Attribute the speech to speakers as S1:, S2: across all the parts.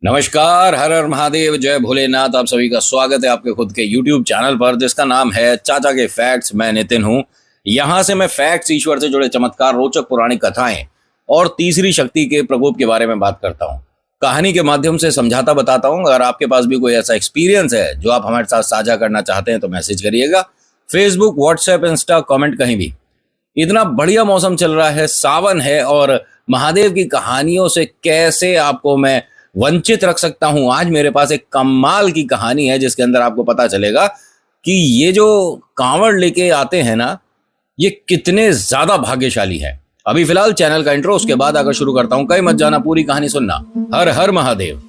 S1: नमस्कार, हर हर महादेव, जय भोलेनाथ। आप सभी का स्वागत है आपके खुद के YouTube चैनल पर जिसका नाम है चाचा के फैक्ट्स। मैं नितिन हूं। यहां से मैं फैक्ट्स, ईश्वर से जुड़े चमत्कार, रोचक पौराणिक कथाएं और तीसरी शक्ति के प्रकोप के बारे में बात करता हूं। कहानी के माध्यम से समझाता बताता हूं। अगर आपके पास भी कोई ऐसा एक्सपीरियंस है जो आप हमारे साथ साझा करना चाहते हैं तो मैसेज करिएगा। फेसबुक, व्हाट्सएप, इंस्टा, कॉमेंट, कहीं भी। इतना बढ़िया मौसम चल रहा है, सावन है, और महादेव की कहानियों से कैसे आपको मैं वंचित रख सकता हूं। आज मेरे पास एक कमाल की कहानी है जिसके अंदर आपको पता चलेगा कि ये जो कांवड़ लेके आते हैं ना, ये कितने ज्यादा भाग्यशाली है। अभी फिलहाल चैनल का इंट्रो, उसके बाद आकर शुरू करता हूं। कहीं मत जाना, पूरी कहानी सुनना। हर हर महादेव।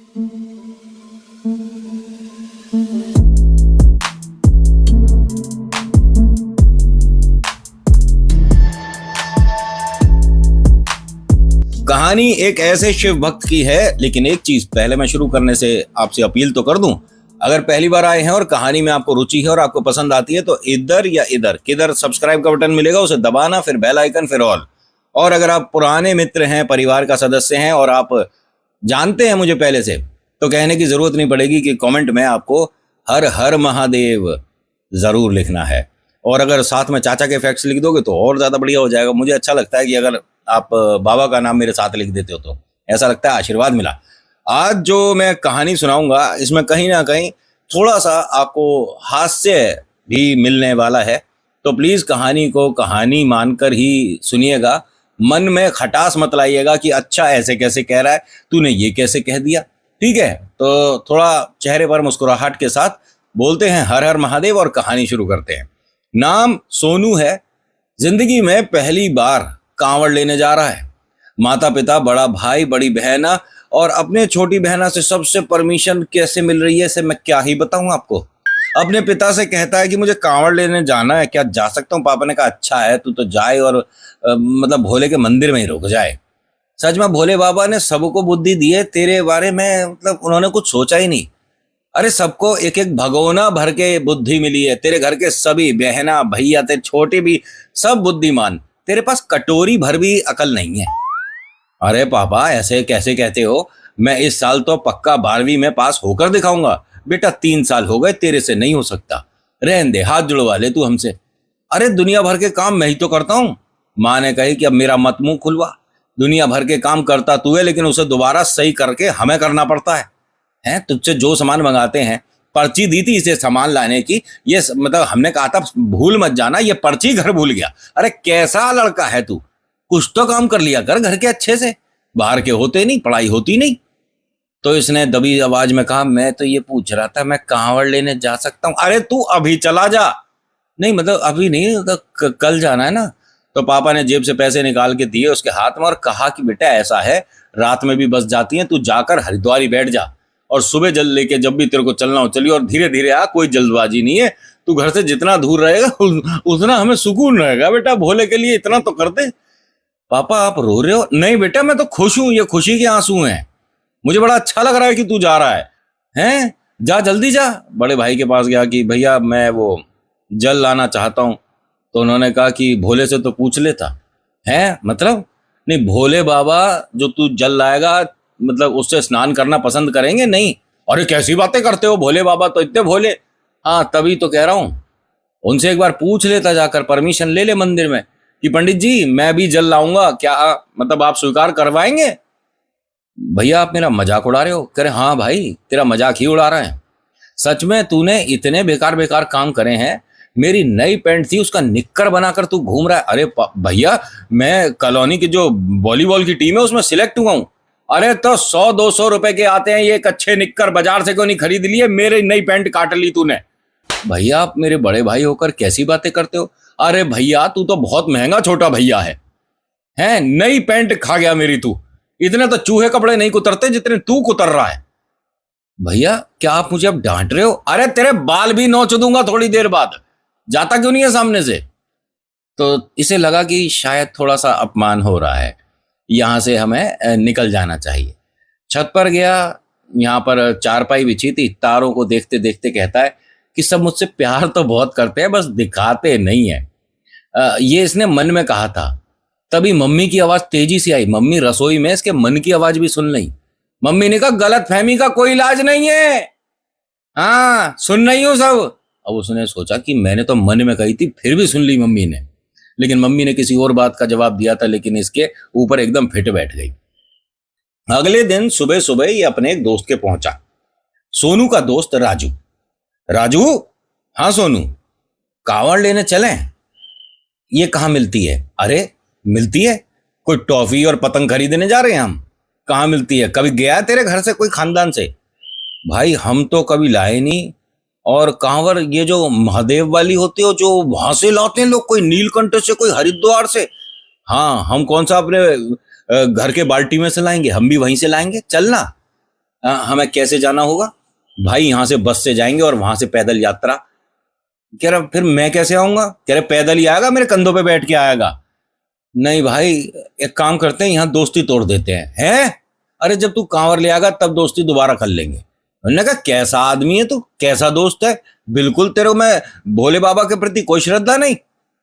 S1: कहानी एक ऐसे शिव भक्त की है, लेकिन एक चीज पहले मैं शुरू करने से आपसे अपील तो कर दूं। अगर पहली बार आए हैं और कहानी में आपको रुचि है और आपको पसंद आती है तो इधर या इधर किधर सब्सक्राइब का बटन मिलेगा, उसे दबाना, फिर बेल आइकन, फिर ऑल। और अगर आप पुराने मित्र हैं, परिवार का सदस्य हैं और आप जानते हैं मुझे पहले से, तो कहने की जरूरत नहीं पड़ेगी कि कॉमेंट में आपको हर हर महादेव जरूर लिखना है। और अगर साथ में चाचा के फैक्ट्स लिख दोगे तो और ज्यादा बढ़िया हो जाएगा। मुझे अच्छा लगता है कि अगर आप बाबा का नाम मेरे साथ लिख देते हो तो ऐसा लगता है आशीर्वाद मिला। आज जो मैं कहानी सुनाऊंगा इसमें कहीं ना कहीं थोड़ा सा आपको हास्य भी मिलने वाला है, तो प्लीज कहानी को कहानी मानकर ही सुनिएगा। मन में खटास मत लाइएगा कि अच्छा ऐसे कैसे कह रहा है, तूने ये कैसे कह दिया। ठीक है, तो थोड़ा चेहरे पर मुस्कुराहट के साथ बोलते हैं हर हर महादेव और कहानी शुरू करते हैं। नाम सोनू है। जिंदगी में पहली बार कांवड़ लेने जा रहा है। माता पिता, बड़ा भाई, बड़ी बहना और अपने छोटी बहना से सबसे परमिशन कैसे मिल रही है इसे मैं क्या ही बताऊं आपको। अपने पिता से कहता है कि मुझे कांवड़ लेने जाना है, क्या जा सकता हूं? पापा ने कहा अच्छा है, तू तो जाए और मतलब भोले के मंदिर में ही रुक जाए। सच में भोले बाबा ने सबको बुद्धि दी है तेरे बारे में, मतलब उन्होंने कुछ सोचा ही नहीं। अरे सबको एक एक भगोना भर के बुद्धि मिली है। तेरे घर के सभी बहना, भैया, तेरे छोटे भी सब बुद्धिमान, तेरे पास कटोरी भर भी अकल नहीं है। अरे पापा ऐसे कैसे कहते हो? मैं इस साल तो पक्का 12वीं में पास होकर दिखाऊंगा। बेटा 3 साल हो गए, तेरे से नहीं हो सकता। रहने दे, हाथ जुड़वा ले तू हमसे। अरे दुनिया भर के काम मैं ही तो करता हूँ। माँ ने कही कि अब मेरा मत मुंह खुलवा। दुनिया भर के काम करता तू है, लेकिन उसे दोबारा सही करके हमें करना पड़ता है। हैं, तुझसे जो सामान मंगाते हैं, पर्ची दी थी इसे सामान लाने की, ये मतलब हमने कहा था भूल मत जाना, ये पर्ची घर भूल गया। अरे कैसा लड़का है तू, कुछ तो काम कर लिया कर घर के अच्छे से। बाहर के होते नहीं, पढ़ाई होती नहीं। तो इसने दबी आवाज में कहा, मैं तो ये पूछ रहा था मैं कांवड़ लेने जा सकता हूँ? अरे तू अभी चला जा। नहीं मतलब अभी नहीं, तो कल जाना है ना। तो पापा ने जेब से पैसे निकाल के दिए उसके हाथ में और कहा कि बेटा ऐसा है, रात में भी बस जाती है, तू जाकर हरिद्वार ही बैठ जा और सुबह जल लेके जब भी तेरे को चलना हो चलिए, और धीरे धीरे आ, कोई जल्दबाजी नहीं है। तू घर से जितना दूर रहेगा उतना हमें सुकून रहेगा। बेटा भोले के लिए इतना तो कर दे। पापा आप रो रहे हो? नहीं बेटा मैं तो खुश हूं, ये खुशी के आंसू हैं। मुझे बड़ा अच्छा लग रहा है कि तू जा रहा है। हैं, जा जल्दी जा। बड़े भाई के पास गया कि भैया मैं वो जल लाना चाहता हूं। तो उन्होंने कहा कि भोले से तो पूछ लेता है। मतलब नहीं, भोले बाबा जो तू जल लाएगा मतलब उससे स्नान करना पसंद करेंगे? नहीं। अरे कैसी बातें करते हो, भोले बाबा तो इतने भोले। हाँ तभी तो कह रहा हूं, उनसे एक बार पूछ लेता जाकर, परमिशन ले ले मंदिर में कि पंडित जी मैं भी जल लाऊंगा, क्या मतलब आप स्वीकार करवाएंगे? भैया आप मेरा मजाक उड़ा रहे हो? कह रहे हाँ भाई तेरा मजाक ही उड़ा रहे हैं। सच में तूने इतने बेकार बेकार काम करे हैं। मेरी नई पैंट थी उसका निक्कर बनाकर तू घूम रहा है। अरे भैया मैं कॉलोनी की जो वॉलीबॉल की टीम है उसमें सिलेक्ट हुआ हूं। अरे तो 100-200 रुपए के आते हैं ये, एक अच्छे निक्कर बाजार से क्यों नहीं खरीद लिए? मेरी नई पैंट काट ली तूने। भैया आप मेरे बड़े भाई होकर कैसी बातें करते हो? अरे भैया तू तो बहुत महंगा छोटा भैया है। हैं, नई पैंट खा गया मेरी तू। इतने तो चूहे कपड़े नहीं कुतरते जितने तू कुतर रहा है। भैया क्या आप मुझे अब डांट रहे हो? अरे तेरे बाल भी नोच दूंगा थोड़ी देर बाद। जाता क्यों नहीं है सामने से? तो इसे लगा कि शायद थोड़ा सा अपमान हो रहा है, यहाँ से हमें निकल जाना चाहिए। छत पर गया, यहाँ पर चारपाई बिछी थी। तारों को देखते देखते कहता है कि सब मुझसे प्यार तो बहुत करते हैं, बस दिखाते नहीं है। ये इसने मन में कहा था। तभी मम्मी की आवाज तेजी से आई। मम्मी रसोई में इसके मन की आवाज भी सुन ली। मम्मी ने कहा गलत फहमी का कोई इलाज नहीं है, हाँ सुन रही हूँ सब। अब उसने सोचा कि मैंने तो मन में कही थी, फिर भी सुन ली मम्मी ने। लेकिन मम्मी ने किसी और बात का जवाब दिया था, लेकिन इसके ऊपर एकदम फिट बैठ गई। अगले दिन सुबह सुबह ये अपने एक दोस्त के पहुंचा, सोनू का दोस्त राजू। राजू, हाँ सोनू, कावड़ लेने चलें? ये कहाँ मिलती है? अरे मिलती है, कोई टॉफी और पतंग खरीदने जा रहे हैं हम। कहाँ मिलती है? कभी गया है तेरे घर से कोई खानदान से? भाई हम तो कभी लाए नहीं। और कांवर ये जो महादेव वाली होती है, जो वहां से लाते हैं लोग, कोई नीलकंठ से, कोई हरिद्वार से। हाँ, हम कौन सा अपने घर के बाल्टी में से लाएंगे, हम भी वहीं से लाएंगे, चलना। हमें कैसे जाना होगा? भाई यहाँ से बस से जाएंगे और वहां से पैदल यात्रा। कह रहा फिर मैं कैसे आऊंगा? कह रहे पैदल ही आएगा, मेरे कंधों पे बैठ के आएगा। नहीं भाई, एक काम करते हैं, यहाँ दोस्ती तोड़ देते हैं। अरे जब तू कांवर ले आएगा तब दोस्ती दोबारा कर लेंगे। उन्होंने कहा कैसा आदमी है तू, कैसा दोस्त है? बिल्कुल तेरे में भोले बाबा के प्रति कोई श्रद्धा नहीं।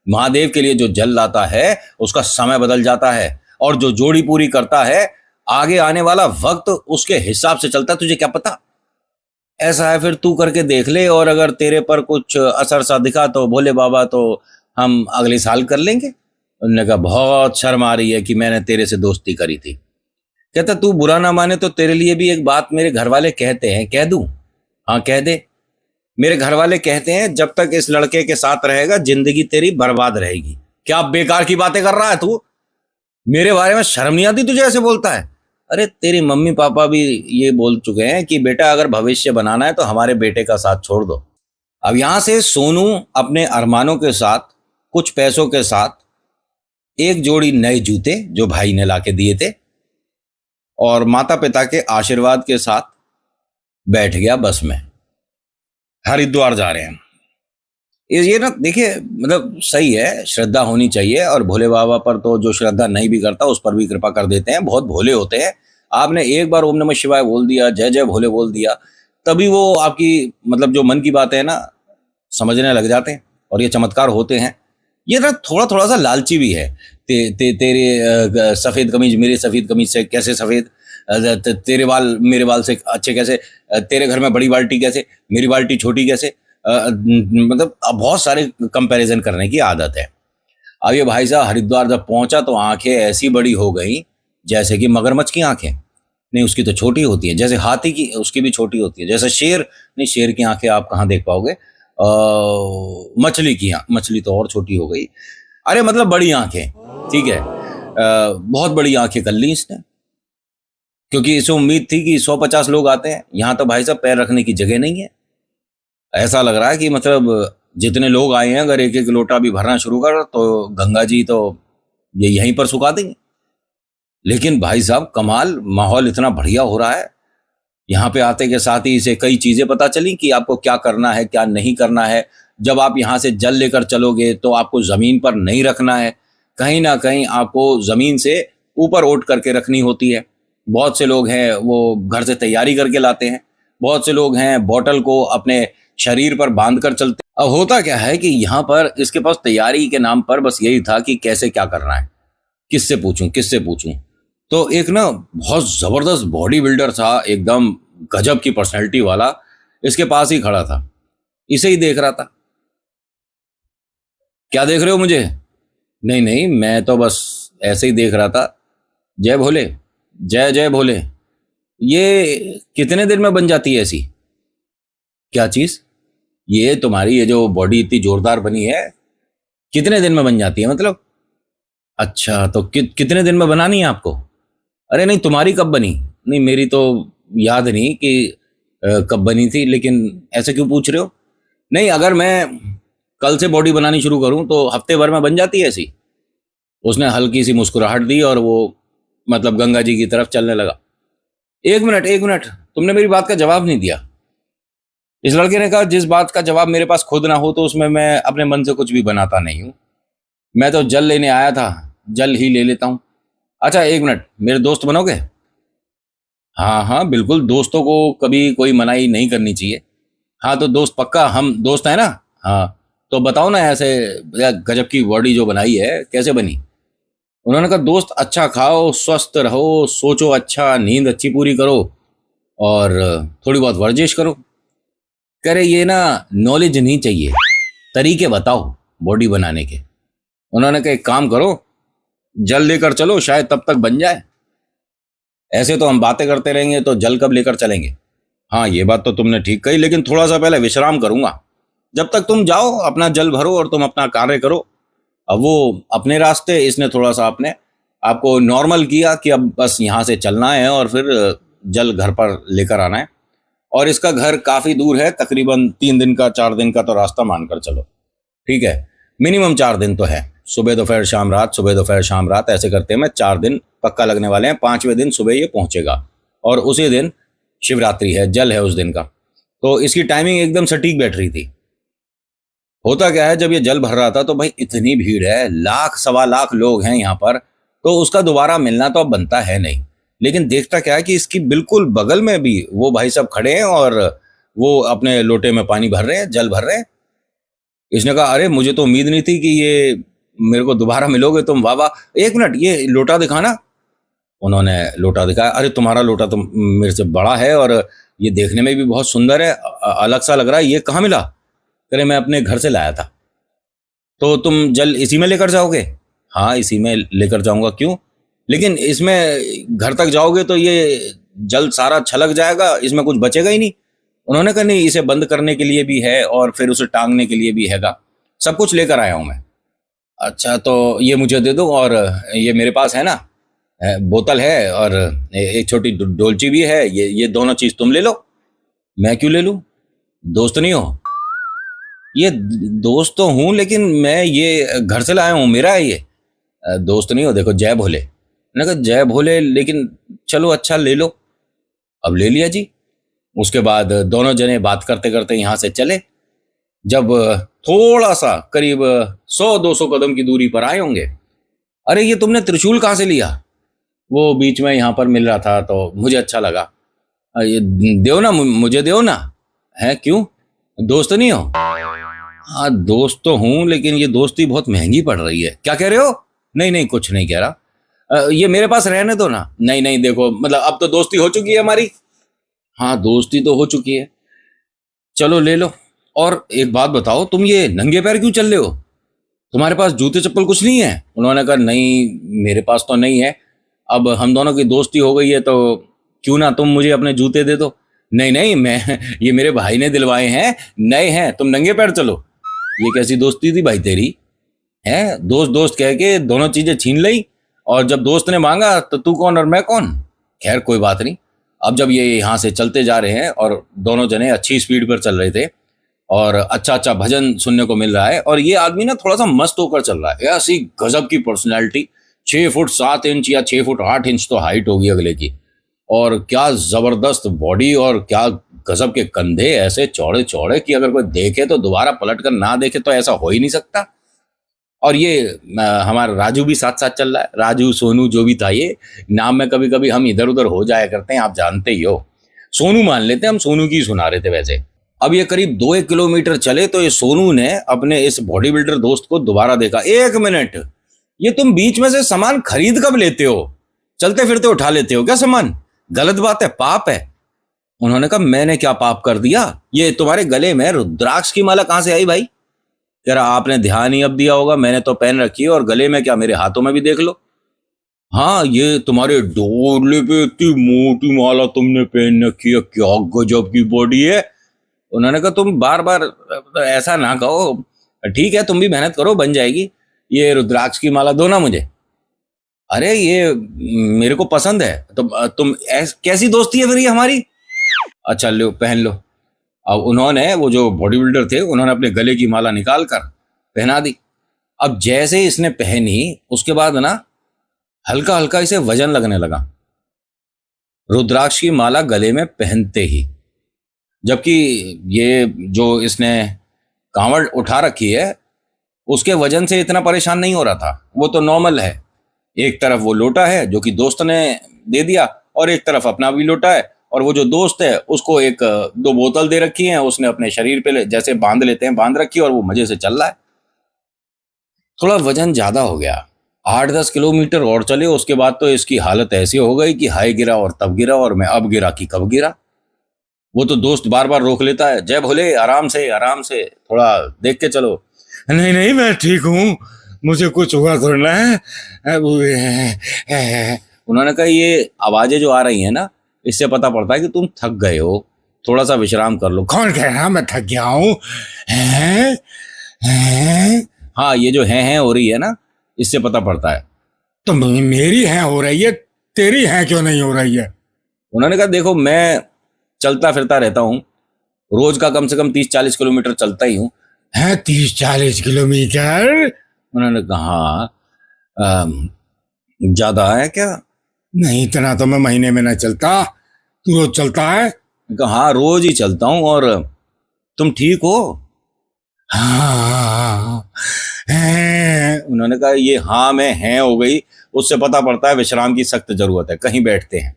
S1: महादेव के लिए जो जल लाता है उसका समय बदल जाता है, और जो जोड़ी पूरी करता है आगे आने वाला वक्त उसके हिसाब से चलता है, तुझे क्या पता? ऐसा है फिर तू करके देख ले, और अगर तेरे पर कुछ असर सा दिखा तो भोले बाबा तो हम अगले साल कर लेंगे। उन्होंने कहा बहुत शर्म आ रही है कि मैंने तेरे से दोस्ती करी थी। कहता तू बुरा ना माने तो तेरे लिए भी एक बात मेरे घर वाले कहते हैं, कह दूं? हाँ कह दे। मेरे घर वाले कहते हैं जब तक इस लड़के के साथ रहेगा जिंदगी तेरी बर्बाद रहेगी। क्या बेकार की बातें कर रहा है तू? मेरे बारे में शर्म नहीं आती तुझे ऐसे बोलता है? अरे तेरी मम्मी पापा भी ये बोल चुके हैं कि बेटा अगर भविष्य बनाना है तो हमारे बेटे का साथ छोड़ दो। अब यहां से सोनू अपने अरमानों के साथ, कुछ पैसों के साथ, एक जोड़ी नए जूते जो भाई ने लाके दिए थे, और माता पिता के आशीर्वाद के साथ बैठ गया बस में। हरिद्वार जा रहे हैं। ये ना देखिए, मतलब सही है, श्रद्धा होनी चाहिए, और भोले बाबा पर तो जो श्रद्धा नहीं भी करता उस पर भी कृपा कर देते हैं, बहुत भोले होते हैं। आपने एक बार ओम नमः शिवाय बोल दिया, जय जय भोले बोल दिया, तभी वो आपकी मतलब जो मन की बात है ना समझने लग जाते हैं, और ये चमत्कार होते हैं। ये ना थोड़ा थोड़ा सा लालची भी है। तेरे सफेद कमीज मेरे सफेद कमीज से कैसे सफेद, तेरे बाल मेरे बाल से अच्छे कैसे, तेरे घर में बड़ी बाल्टी कैसे, मेरी बाल्टी छोटी कैसे, मतलब बहुत सारे कंपैरिजन करने की आदत है। अब ये भाई साहब हरिद्वार जब पहुंचा तो आंखें ऐसी बड़ी हो गई जैसे कि मगरमच्छ की आंखें। नहीं, उसकी तो छोटी होती है, जैसे हाथी की उसकी भी छोटी होती है, जैसे शेर, नहीं शेर की आंखें आप कहाँ देख पाओगे, मछली की मछली तो और छोटी हो गई। अरे मतलब बड़ी आंखें, ठीक है, बहुत बड़ी आंखें कर ली इसने, क्योंकि इसे उम्मीद थी कि 150 लोग आते हैं, यहाँ तो भाई साहब पैर रखने की जगह नहीं है। ऐसा लग रहा है कि मतलब जितने लोग आए हैं अगर एक एक लोटा भी भरना शुरू कर तो गंगा जी तो ये यहीं पर सुखा देंगे। लेकिन भाई साहब कमाल, माहौल इतना बढ़िया हो रहा है। यहाँ पे आते के साथ ही इसे कई चीजें पता चली कि आपको क्या करना है क्या नहीं करना है। जब आप यहाँ से जल लेकर चलोगे तो आपको जमीन पर नहीं रखना है, कहीं ना कहीं आपको जमीन से ऊपर उठ करके रखनी होती है। बहुत से लोग हैं वो घर से तैयारी करके लाते हैं, बहुत से लोग हैं बोतल को अपने शरीर पर बांध कर चलते हैं। अब होता क्या है कि यहाँ पर इसके पास तैयारी के नाम पर बस यही था कि कैसे क्या करना है, किससे पूछूं किससे पूछूं। तो एक ना बहुत जबरदस्त बॉडी बिल्डर था, एकदम गजब की पर्सनैलिटी वाला, इसके पास ही खड़ा था, इसे ही देख रहा था। क्या देख रहे हो मुझे? नहीं नहीं, मैं तो बस ऐसे ही देख रहा था। जय भोले, जय जय भोले। ये कितने दिन में बन जाती है ऐसी? क्या चीज? ये तुम्हारी ये जो बॉडी इतनी जोरदार बनी है कितने दिन में बन जाती है मतलब? अच्छा तो कितने दिन में बनानी है आपको? अरे नहीं, तुम्हारी कब बनी? नहीं मेरी तो याद नहीं कि कब बनी थी, लेकिन ऐसे क्यों पूछ रहे हो? नहीं, अगर मैं कल से बॉडी बनानी शुरू करूं तो हफ्ते भर में बन जाती है ऐसी। उसने हल्की सी मुस्कुराहट दी और वो मतलब गंगा जी की तरफ चलने लगा। एक मिनट एक मिनट, तुमने मेरी बात का जवाब नहीं दिया। इस लड़के ने कहा जिस बात का जवाब मेरे पास खुद ना हो तो उसमें मैं अपने मन से कुछ भी बनाता नहीं हूं। मैं तो जल लेने आया था, जल ही ले लेता हूं। अच्छा एक मिनट, मेरे दोस्त बनोगे? हाँ हाँ बिल्कुल, दोस्तों को कभी कोई मनाही नहीं करनी चाहिए। हाँ तो दोस्त पक्का, हम दोस्त हैं ना? हाँ तो बताओ ना, ऐसे गजब की बॉडी जो बनाई है कैसे बनी? उन्होंने कहा दोस्त अच्छा खाओ, स्वस्थ रहो, सोचो अच्छा, नींद अच्छी पूरी करो और थोड़ी बहुत वर्जिश करो। कह रहे ये ना नॉलेज नहीं चाहिए, तरीके बताओ बॉडी बनाने के। उन्होंने कहा एक काम करो, जल लेकर चलो, शायद तब तक बन जाए। ऐसे तो हम बातें करते रहेंगे तो जल कब लेकर चलेंगे। हाँ ये बात तो तुमने ठीक कही, लेकिन थोड़ा सा पहले विश्राम करूंगा। जब तक तुम जाओ अपना जल भरो और तुम अपना कार्य करो। अब वो अपने रास्ते, इसने थोड़ा सा अपने आपको नॉर्मल किया कि अब बस यहाँ से चलना है और फिर जल घर पर लेकर आना है। और इसका घर काफ़ी दूर है, तकरीबन 3 दिन का 4 दिन का तो रास्ता मानकर चलो, ठीक है। मिनिमम 4 दिन तो है, सुबह दोपहर शाम रात, सुबह दोपहर शाम रात, ऐसे करते में 4 दिन पक्का लगने वाले हैं। 5वें दिन सुबह ये पहुंचेगा और उसी दिन शिवरात्रि है, जल है उस दिन का। तो इसकी टाइमिंग एकदम सटीक बैठ रही थी। होता क्या है, जब ये जल भर रहा था तो भाई इतनी भीड़ है, लाख सवा लाख लोग हैं यहाँ पर, तो उसका दोबारा मिलना तो अब बनता है नहीं। लेकिन देखता क्या है कि इसकी बिल्कुल बगल में भी वो भाई सब खड़े हैं और वो अपने लोटे में पानी भर रहे हैं, जल भर रहे हैं। इसने कहा अरे मुझे तो उम्मीद नहीं थी कि ये मेरे को दोबारा मिलोगे तुम, वाह वाह, 1 मिनट ये लोटा दिखाना। उन्होंने लोटा दिखाया। अरे तुम्हारा लोटा तो मेरे से बड़ा है और ये देखने में भी बहुत सुंदर है, अलग सा लग रहा है, ये कहाँ मिला। करे मैं अपने घर से लाया था। तो तुम जल इसी में लेकर जाओगे। हाँ इसी में लेकर जाऊंगा। क्यों? लेकिन इसमें घर तक जाओगे तो ये जल सारा छलक जाएगा, इसमें कुछ बचेगा ही नहीं। उन्होंने कहा नहीं, इसे बंद करने के लिए भी है और फिर उसे टांगने के लिए भी हैगा, सब कुछ लेकर आया हूं मैं। अच्छा तो ये मुझे दे दो, और ये मेरे पास है ना, बोतल है और एक छोटी डोलची भी है, ये दोनों चीज तुम ले लो। मैं क्यों ले लूं? दोस्त नहीं हो? ये दोस्त तो हूं, लेकिन मैं ये घर से लाया हूं, मेरा है ये। दोस्त नहीं हो, देखो जय भोले। मैंने कहा जय भोले, लेकिन चलो अच्छा ले लो। अब ले लिया जी। उसके बाद दोनों जने बात करते करते यहाँ से चले। जब थोड़ा सा करीब 100-200 कदम की दूरी पर आए होंगे, अरे ये तुमने त्रिशूल कहाँ से लिया? वो बीच में यहाँ पर मिल रहा था तो मुझे अच्छा लगा। ये दो ना, मुझे दो ना। है क्यों? दोस्त नहीं हो? हाँ दोस्त तो हूँ, लेकिन ये दोस्ती बहुत महंगी पड़ रही है। क्या कह रहे हो? नहीं नहीं कुछ नहीं कह रहा। ये मेरे पास रहने दो ना। नहीं नहीं देखो, मतलब अब तो दोस्ती हो चुकी है हमारी। हाँ दोस्ती तो हो चुकी है, चलो ले लो। और एक बात बताओ, तुम ये नंगे पैर क्यों चल रहे हो? तुम्हारे पास जूते चप्पल कुछ नहीं है? उन्होंने कहा नहीं मेरे पास तो नहीं है। अब हम दोनों की दोस्ती हो गई है तो क्यों ना तुम मुझे अपने जूते दे दो। नहीं नहीं, मैं ये मेरे भाई ने दिलवाए हैं, नए हैं, तुम नंगे पैर चलो। ये कैसी दोस्ती थी भाई तेरी? है दोस्त दोस्त कह के दोनों चीजें छीन ली, और जब दोस्त ने मांगा तो तू कौन और मैं कौन। खैर कोई बात नहीं। अब जब ये यहाँ से चलते जा रहे हैं और दोनों जने अच्छी स्पीड पर चल रहे थे और अच्छा अच्छा भजन सुनने को मिल रहा है, और ये आदमी ना थोड़ा सा मस्त होकर चल रहा है, ऐसी गजब की पर्सनैलिटी। 6 फुट 7 इंच या 6 फुट 8 इंच तो हाइट होगी अगले की, और क्या जबरदस्त बॉडी, और क्या गजब के कंधे, ऐसे चौड़े चौड़े कि अगर कोई देखे तो दोबारा पलट कर ना देखे, तो ऐसा हो ही नहीं सकता। और ये हमारा राजू भी साथ साथ चल रहा है। राजू सोनू जो भी था, ये नाम में कभी कभी हम इधर उधर हो जाया करते हैं, आप जानते ही हो। सोनू मान लेते हैं, हम सोनू की सुना रहे थे वैसे। अब ये करीब 2 किलोमीटर चले तो ये सोनू ने अपने इस बॉडी बिल्डर दोस्त को दोबारा देखा। 1 मिनट, ये तुम बीच में से सामान खरीद कब लेते हो? चलते फिरते उठा लेते हो क्या सामान? गलत बात है, पाप है। उन्होंने कहा मैंने क्या पाप कर दिया? ये तुम्हारे गले में रुद्राक्ष की माला कहां से आई भाई? कह रहा आपने ध्यान ही अब दिया होगा, मैंने तो पहन रखी है, और गले में क्या, मेरे हाथों में भी देख लो। हाँ ये तुम्हारे डोले पे इतनी मोटी माला तुमने पहन रखी है, क्या गजब की बॉडी है। उन्होंने कहा तुम बार बार ऐसा ना कहो, ठीक है तुम भी मेहनत करो, बन जाएगी। ये रुद्राक्ष की माला दो ना मुझे। अरे ये मेरे को पसंद है। तो तुम कैसी दोस्ती है फिर ये हमारी? अच्छा लो पहन लो। अब उन्होंने, वो जो बॉडी बिल्डर थे, उन्होंने अपने गले की माला निकाल कर पहना दी। अब जैसे इसने पहनी, उसके बाद ना हल्का हल्का इसे वजन लगने लगा, रुद्राक्ष की माला गले में पहनते ही। जबकि ये जो इसने कांवड़ उठा रखी है, उसके वजन से इतना परेशान नहीं हो रहा था, वो तो नॉर्मल है। एक तरफ वो लोटा है जो कि दोस्त ने दे दिया, और एक तरफ अपना भी लोटा है, और वो जो दोस्त है उसको 1-2 बोतल दे रखी है, उसने अपने शरीर पे जैसे बांध लेते हैं बांध रखी है, और वो मजे से चल रहा है। थोड़ा वजन ज्यादा हो गया, 8-10 किलोमीटर और चले, उसके बाद तो इसकी हालत ऐसी हो गई कि हाय गिरा और तब गिरा, और मैं अब गिरा कि कब गिरा। वो तो दोस्त बार बार रोक लेता है, जय भोले, आराम से थोड़ा देख के चलो। नहीं नहीं, मैं ठीक हूँ, मुझे कुछ हुआ थोड़ा ना है। उन्होंने कहा ये आवाजें जो आ रही हैं ना, इससे पता पड़ता है कि तुम थक गए हो, थोड़ा सा विश्राम कर लो। कौन कह रहा मैं थक गया हूँ? हाँ, ये जो है हो रही है ना, इससे पता पड़ता है। तो मेरी है हो रही है, तेरी है क्यों नहीं हो रही है? उन्होंने कहा देखो, मैं चलता फिरता रहता हूँ, रोज का कम से कम 30-40 किलोमीटर चलता ही हूँ। है 30-40 किलोमीटर? उन्होंने कहा ज्यादा है क्या? नहीं, इतना तो मैं महीने में ना चलता। तू रोज चलता है? कहा हाँ, रोज ही चलता हूँ। और तुम ठीक हो? हाँ है। उन्होंने कहा ये हाँ में है हो गई, उससे पता पड़ता है विश्राम की सख्त जरूरत है। कहीं बैठते हैं।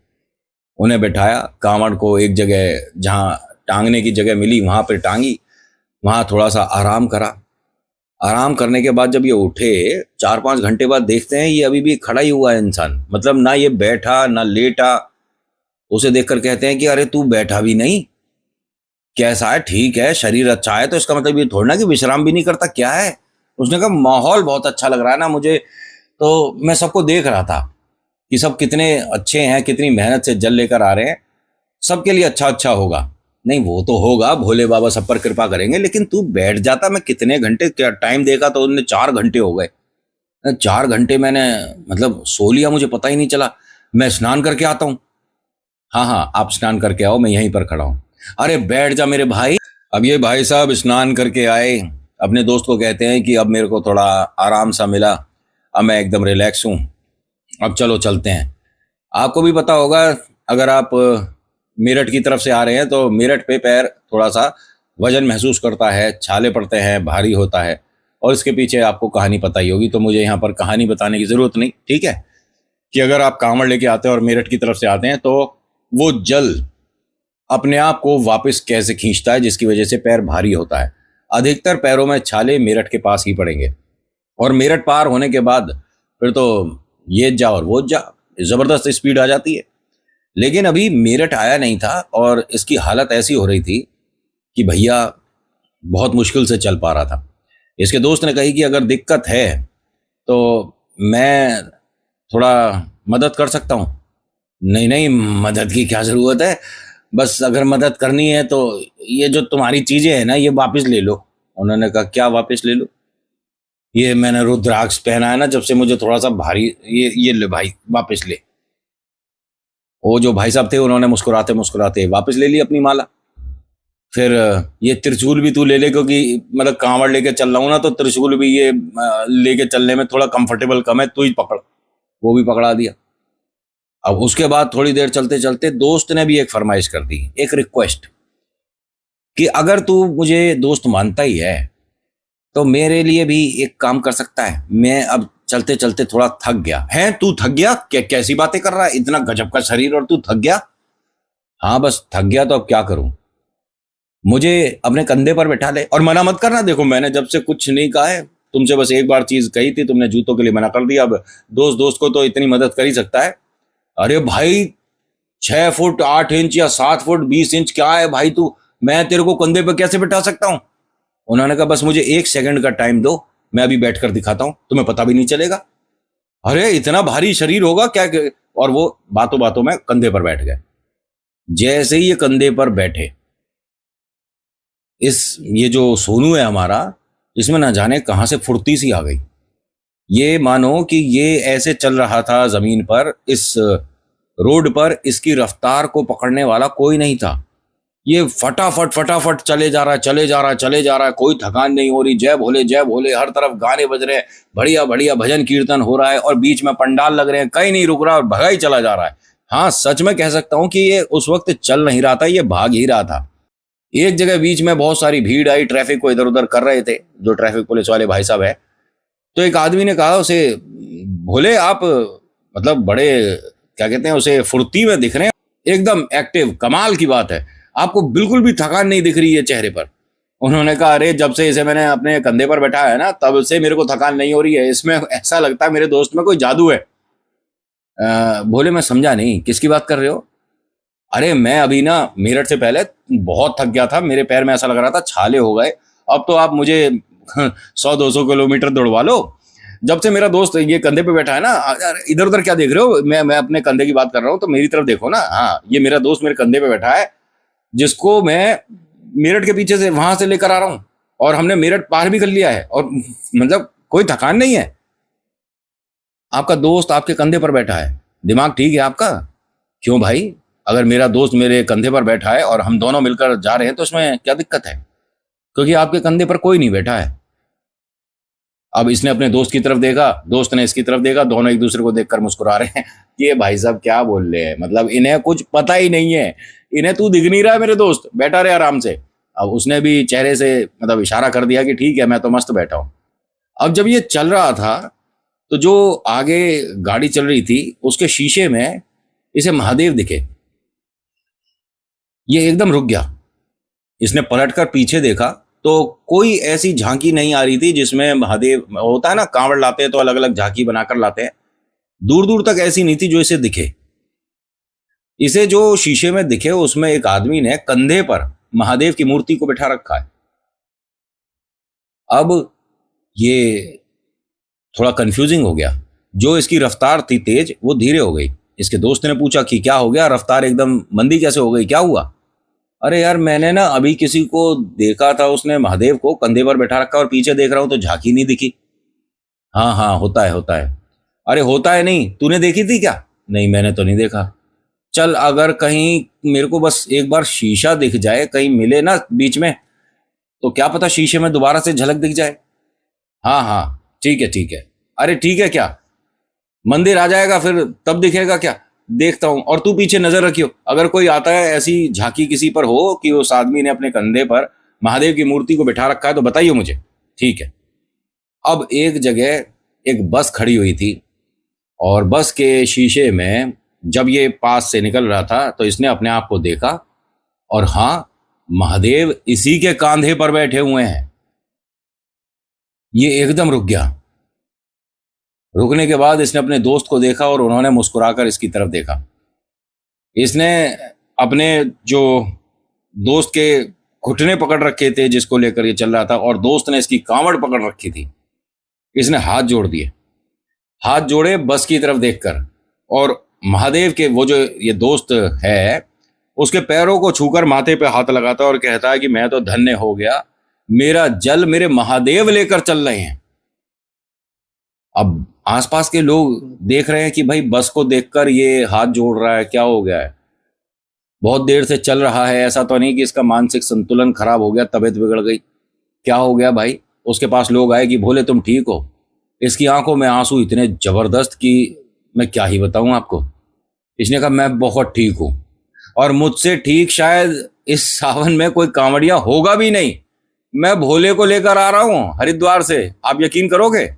S1: उन्हें बैठाया, कांवड़ को एक जगह जहाँ टांगने की जगह मिली वहां पर टांगी, वहां थोड़ा सा आराम करा। आराम करने के बाद जब ये उठे, 4-5 घंटे बाद देखते हैं ये अभी भी खड़ा ही हुआ है इंसान, मतलब ना ये बैठा ना लेटा। उसे देखकर कहते हैं कि अरे तू बैठा भी नहीं, कैसा है? ठीक है, शरीर अच्छा है, तो इसका मतलब ये थोड़ा ना कि विश्राम भी नहीं करता, क्या है? उसने कहा माहौल बहुत अच्छा लग रहा है ना मुझे, तो मैं सबको देख रहा था कि सब कितने अच्छे हैं, कितनी मेहनत से जल लेकर आ रहे हैं, सबके लिए अच्छा अच्छा होगा। नहीं, वो तो होगा, भोले बाबा सब पर कृपा करेंगे, लेकिन तू बैठ जाता। मैं कितने घंटे, क्या टाइम देखा तो उन्होंने 4 घंटे हो गए। 4 घंटे मैंने मतलब सो लिया, मुझे पता ही नहीं चला। मैं स्नान करके आता हूँ। हाँ हाँ, आप स्नान करके आओ, मैं यहीं पर खड़ा हूँ। अरे बैठ जा मेरे भाई। अब ये भाई साहब स्नान करके आए, अपने दोस्त को कहते हैं कि अब मेरे को थोड़ा आराम सा मिला, अब मैं एकदम रिलैक्स हूँ, अब चलो चलते हैं। आपको भी पता होगा, अगर आप मेरठ की तरफ से आ रहे हैं तो मेरठ पे पैर थोड़ा सा वजन महसूस करता है, छाले पड़ते हैं, भारी होता है, और इसके पीछे आपको कहानी पता ही होगी, तो मुझे यहाँ पर कहानी बताने की ज़रूरत नहीं, ठीक है? कि अगर आप कांवड़ लेके आते हैं और मेरठ की तरफ से आते हैं तो वो जल अपने आप को वापस कैसे खींचता है, जिसकी वजह से पैर भारी होता है। अधिकतर पैरों में छाले मेरठ के पास ही पड़ेंगे, और मेरठ पार होने के बाद फिर तो ये जा और वो जा, ज़बरदस्त स्पीड आ जाती है। लेकिन अभी मेरठ आया नहीं था और इसकी हालत ऐसी हो रही थी कि भैया बहुत मुश्किल से चल पा रहा था। इसके दोस्त ने कही कि अगर दिक्कत है तो मैं थोड़ा मदद कर सकता हूँ। नहीं नहीं, मदद की क्या ज़रूरत है, बस अगर मदद करनी है तो ये जो तुम्हारी चीज़ें हैं ना, ये वापस ले लो। उन्होंने कहा क्या वापस ले लो? ये मैंने रुद्राक्ष पहना है ना, जब से मुझे थोड़ा सा भारी, ये ले भाई, वापस ले। वो जो भाई साहब थे उन्होंने मुस्कुराते मुस्कुराते वापस ले ली अपनी माला। फिर ये त्रिशूल भी तू ले ले, क्योंकि मतलब कांवड़ लेके चल रहा हूँ ना, तो त्रिशूल भी ये लेके चलने में थोड़ा कंफर्टेबल कम है, तू ही पकड़। वो भी पकड़ा दिया। अब उसके बाद थोड़ी देर चलते चलते दोस्त ने भी एक फरमाइश कर दी, एक रिक्वेस्ट, कि अगर तू मुझे दोस्त मानता ही है तो मेरे लिए भी एक काम कर सकता है। मैं अब चलते चलते थोड़ा थक गया है। तू थक गया? कैसी बातें कर रहा है, इतना गजब का शरीर और तू थक गया? हाँ बस थक गया, तो अब क्या करूं? मुझे अपने कंधे पर बैठा ले, और मना मत करना। देखो मैंने जब से कुछ नहीं कहा है, तुमसे बस एक बार चीज कही थी, तुमने जूतों के लिए मना कर दिया। अब दोस्त दोस्त को तो इतनी मदद कर ही सकता है। अरे भाई, 6 फुट 8 इंच या 7 फुट 20 इंच क्या है भाई तू, मैं तेरे को कंधे पर कैसे बैठा सकता हूं? उन्होंने कहा बस मुझे 1 सेकंड का टाइम दो, मैं अभी बैठकर दिखाता हूं, तुम्हें पता भी नहीं चलेगा। अरे इतना भारी शरीर होगा क्या? और वो बातों बातों में कंधे पर बैठ गए। जैसे ही ये कंधे पर बैठे, ये जो सोनू है हमारा, इसमें ना जाने कहां से फुर्ती सी आ गई। ये मानो कि ये ऐसे चल रहा था जमीन पर, इस रोड पर इसकी रफ्तार को पकड़ने वाला कोई नहीं था। ये फटाफट फटाफट चले जा रहा है, चले जा रहा है, चले जा रहा है, कोई थकान नहीं हो रही। जय भोले, हर तरफ गाने बज रहे हैं, बढ़िया बढ़िया भजन कीर्तन हो रहा है, और बीच में पंडाल लग रहे हैं, कहीं नहीं रुक रहा और भगा ही चला जा रहा है। हाँ सच में कह सकता हूं कि ये उस वक्त चल नहीं रहा था, ये भाग ही रहा था। एक जगह बीच में बहुत सारी भीड़ आई, ट्रैफिक को इधर उधर कर रहे थे जो ट्रैफिक पुलिस वाले भाई साहब है। तो एक आदमी ने कहा उसे, भोले आप मतलब बड़े क्या कहते हैं उसे, फुर्ती में दिख रहे हैं, एकदम एक्टिव, कमाल की बात है, आपको बिल्कुल भी थकान नहीं दिख रही है चेहरे पर। उन्होंने कहा अरे जब से इसे मैंने अपने कंधे पर बैठाया है ना तब से मेरे को थकान नहीं हो रही है, इसमें ऐसा लगता है मेरे दोस्त में कोई जादू है। बोले मैं समझा नहीं, किसकी बात कर रहे हो? अरे मैं अभी ना मेरठ से पहले बहुत थक गया था, मेरे पैर में ऐसा लग रहा था छाले हो गए। अब तो आप मुझे 100-200 किलोमीटर दौड़वा लो। जब से मेरा दोस्त ये कंधे पे बैठा है ना, इधर उधर क्या देख रहे हो? मैं अपने कंधे की बात कर रहा हूँ, तो मेरी तरफ देखो ना। हाँ, ये मेरा दोस्त मेरे कंधे पे बैठा है, जिसको मैं मेरठ के पीछे से वहां से लेकर आ रहा हूँ, और हमने मेरठ पार भी कर लिया है, और मतलब कोई थकान नहीं है। आपका दोस्त आपके कंधे पर बैठा है, दिमाग ठीक है आपका? क्यों भाई, अगर मेरा दोस्त मेरे कंधे पर बैठा है और हम दोनों मिलकर जा रहे हैं तो इसमें क्या दिक्कत है? क्योंकि आपके कंधे पर कोई नहीं बैठा है। अब इसने अपने दोस्त की तरफ देखा, दोस्त ने इसकी तरफ देखा, दोनों एक दूसरे को देखकर मुस्कुरा रहे हैं। ये भाई साहब क्या बोल रहे हैं, मतलब इन्हें कुछ पता ही नहीं है। इन्हें तू दिख नहीं रहा है मेरे दोस्त, बैठा रहे आराम से। अब उसने भी चेहरे से मतलब इशारा कर दिया कि ठीक है मैं तो मस्त बैठा हूं। अब जब ये चल रहा था तो जो आगे गाड़ी चल रही थी उसके शीशे में इसे महादेव दिखे। ये एकदम रुक गया, इसने पलटकर पीछे देखा तो कोई ऐसी झांकी नहीं आ रही थी जिसमें महादेव होता है ना, कांवड़ लाते हैं तो अलग अलग झांकी बनाकर लाते हैं। दूर दूर तक ऐसी नहीं थी जो इसे दिखे। इसे जो शीशे में दिखे उसमें एक आदमी ने कंधे पर महादेव की मूर्ति को बिठा रखा है। अब ये थोड़ा कंफ्यूजिंग हो गया। जो इसकी रफ्तार थी तेज, वो धीरे हो गई। इसके दोस्त ने पूछा कि क्या हो गया, रफ्तार एकदम मंदी कैसे हो गई, क्या हुआ? अरे यार मैंने ना अभी किसी को देखा था, उसने महादेव को कंधे पर बैठा रखा और पीछे देख रहा हूं तो झांकी नहीं दिखी। हाँ हाँ होता है होता है। अरे होता है नहीं, तूने देखी थी क्या? नहीं मैंने तो नहीं देखा। चल अगर कहीं मेरे को बस एक बार शीशा दिख जाए, कहीं मिले ना बीच में, तो क्या पता शीशे में दोबारा से झलक दिख जाए। हाँ हाँ ठीक है ठीक है। अरे ठीक है क्या, मंदिर आ जाएगा फिर तब दिखेगा क्या? देखता हूं, और तू पीछे नजर रखियो, अगर कोई आता है ऐसी झांकी किसी पर हो कि उस आदमी ने अपने कंधे पर महादेव की मूर्ति को बिठा रखा है तो बताइए मुझे। ठीक है। अब एक जगह एक बस खड़ी हुई थी, और बस के शीशे में जब ये पास से निकल रहा था तो इसने अपने आप को देखा, और हाँ महादेव इसी के कांधे पर बैठे हुए हैं। ये एकदम रुक गया। रुकने के बाद इसने अपने दोस्त को देखा और उन्होंने मुस्कुराकर इसकी तरफ देखा। इसने अपने जो दोस्त के घुटने पकड़ रखे थे जिसको लेकर ये चल रहा था, और दोस्त ने इसकी कांवड़ पकड़ रखी थी। इसने हाथ जोड़ दिए, हाथ जोड़े बस की तरफ देखकर, और महादेव के वो जो ये दोस्त है उसके पैरों को छूकर माथे पे हाथ लगाता और कहता है कि मैं तो धन्य हो गया, मेरा जल मेरे महादेव लेकर चल रहे हैं। अब आसपास के लोग देख रहे हैं कि भाई बस को देखकर ये हाथ जोड़ रहा है, क्या हो गया है? बहुत देर से चल रहा है, ऐसा तो नहीं कि इसका मानसिक संतुलन खराब हो गया, तबीयत बिगड़ गई, क्या हो गया भाई? उसके पास लोग आए कि भोले तुम ठीक हो? इसकी आंखों में आंसू इतने जबरदस्त कि मैं क्या ही बताऊं आपको। इसने कहा मैं बहुत ठीक हूं, और मुझसे ठीक शायद इस सावन में कोई कांवड़िया होगा भी नहीं। मैं भोले को लेकर आ रहा हूं हरिद्वार से, आप यकीन करोगे?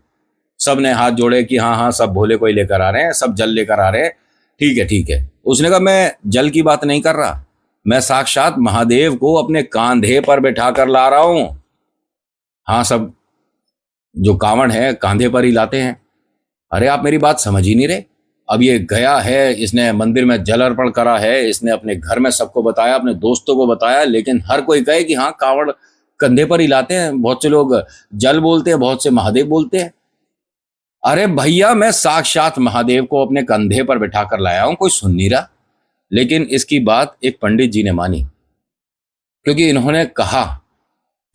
S1: सब ने हाथ जोड़े कि हाँ हाँ सब भोले को ही लेकर आ रहे हैं, सब जल लेकर आ रहे हैं। ठीक है ठीक है। उसने कहा मैं जल की बात नहीं कर रहा, मैं साक्षात महादेव को अपने कांधे पर बैठा कर ला रहा हूं। हाँ सब जो कांवड़ है कांधे पर ही लाते हैं। अरे आप मेरी बात समझ ही नहीं रहे। अब ये गया है, इसने मंदिर में जल अर्पण करा है, इसने अपने घर में सबको बताया, अपने दोस्तों को बताया, लेकिन हर कोई कहे कि हाँ कांवड़ कंधे पर ही लाते हैं। बहुत से लोग जल बोलते हैं, बहुत से महादेव बोलते हैं। अरे भैया मैं साक्षात महादेव को अपने कंधे पर बिठा कर लाया हूं, कोई सुन नहीं रहा। लेकिन इसकी बात एक पंडित जी ने मानी, क्योंकि इन्होंने कहा,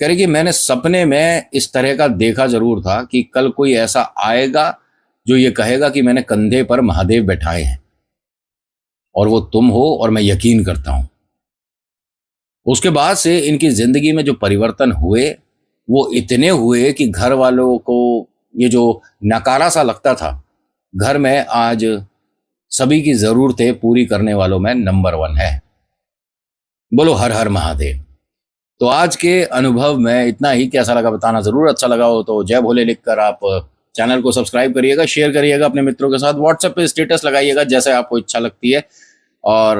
S1: कह रहे कि मैंने सपने में इस तरह का देखा जरूर था कि कल कोई ऐसा आएगा जो ये कहेगा कि मैंने कंधे पर महादेव बैठाए हैं, और वो तुम हो, और मैं यकीन करता हूं। उसके बाद से इनकी जिंदगी में जो परिवर्तन हुए वो इतने हुए कि घर वालों को ये जो नकारा सा लगता था, घर में आज सभी की जरूरतें पूरी करने वालों में नंबर 1 है। बोलो हर हर महादेव। तो आज के अनुभव में इतना ही। कैसा लगा बताना जरूर, अच्छा लगा हो तो जय भोले लिखकर आप चैनल को सब्सक्राइब करिएगा, शेयर करिएगा अपने मित्रों के साथ, व्हाट्सएप पे स्टेटस लगाइएगा जैसे आपको इच्छा लगती है, और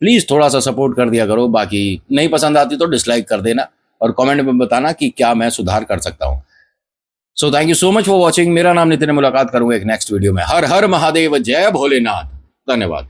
S1: प्लीज़ थोड़ा सा सपोर्ट कर दिया करो। बाकी नहीं पसंद आती तो डिसलाइक कर देना, और कमेंट में बताना कि क्या मैं सुधार कर सकता हूं। So thank you so much for watching. मेरा नाम नितिन है, मुलाकात करूंगा एक नेक्स्ट वीडियो में। हर हर महादेव, जय भोलेनाथ। धन्यवाद।